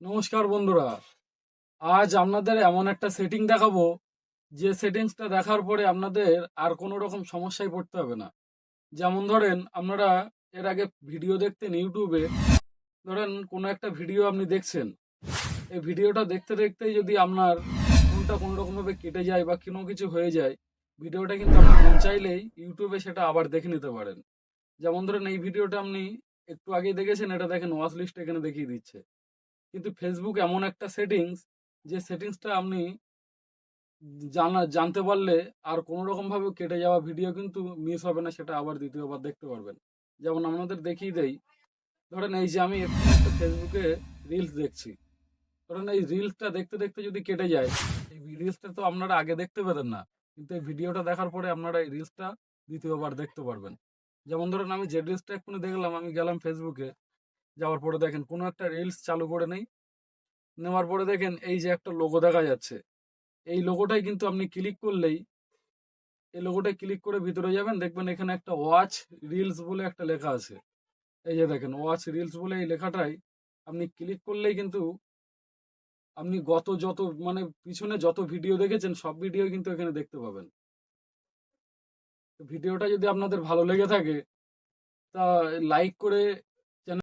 নমস্কার বন্ধুরা। আজ আপনাদের এমন একটা সেটিং দেখাবো যে সেটিংসটা দেখার পরে আপনাদের আর কোনো রকম সমস্যায় পড়তে হবে না। যেমন ধরেন আপনারা এর আগে ভিডিও দেখতেন ইউটিউবে, ধরেন কোনো একটা ভিডিও আপনি দেখছেন, এই ভিডিওটা দেখতে দেখতেই যদি আপনার ফোনটা কোনো রকমভাবে কেটে যায় বা কোনো কিছু হয়ে যায়, ভিডিওটা কিন্তু আপনি মন চাইলেই ইউটিউবে সেটা আবার দেখে নিতে পারেন। যেমন ধরেন এই ভিডিওটা আপনি একটু আগেই দেখেছেন, এটা দেখেন ওয়াচ লিস্ট এখানে দেখিয়ে দিচ্ছে। কিন্তু ফেসবুক এমন একটা সেটিংস, যে সেটিংসটা আপনি জানতে পারলে আর কোনো রকম ভাবে কেটে যাওয়া ভিডিও কিন্তু মিস হবে না, সেটা আবার দ্বিতীয়বার দেখতে পারবেন। যেমন আমাদের দেখিয়ে দেই, ধরেন এই যে আমি একটু একটা ফেসবুকে রিলস দেখছি, ধরেন এই রিলসটা দেখতে দেখতে যদি কেটে যায়, এই রিলসটা তো আপনারা আগে দেখতে পেতেন না, কিন্তু এই ভিডিওটা দেখার পরে আপনারা এই রিলসটা দ্বিতীয়বার দেখতে পারবেন। যেমন ধরেন আমি যে রিলসটা এক্ষুনি দেখলাম, আমি গেলাম ফেসবুকে, যাওয়ার পরে দেখেন কোনো একটা রিলস চালু করে নেই, নেওয়ার পরে দেখেন এই যে একটা লোগো দেখা যাচ্ছে, এই লোগোটাই কিন্তু আপনি ক্লিক করলেই, এই লোগোটায় ক্লিক করে ভিতরে যাবেন, দেখবেন এখানে একটা ওয়াচ রিলস বলে একটা লেখা আছে। এই যে দেখেন ওয়াচ রিলস বলে এই লেখাটাই আপনি ক্লিক করলেই কিন্তু আপনি গত যত মানে পিছনে যত ভিডিও দেখেছেন সব ভিডিও কিন্তু এখানে দেখতে পাবেন। তো ভিডিওটা যদি আপনাদের ভালো লেগে থাকে তা লাইক করে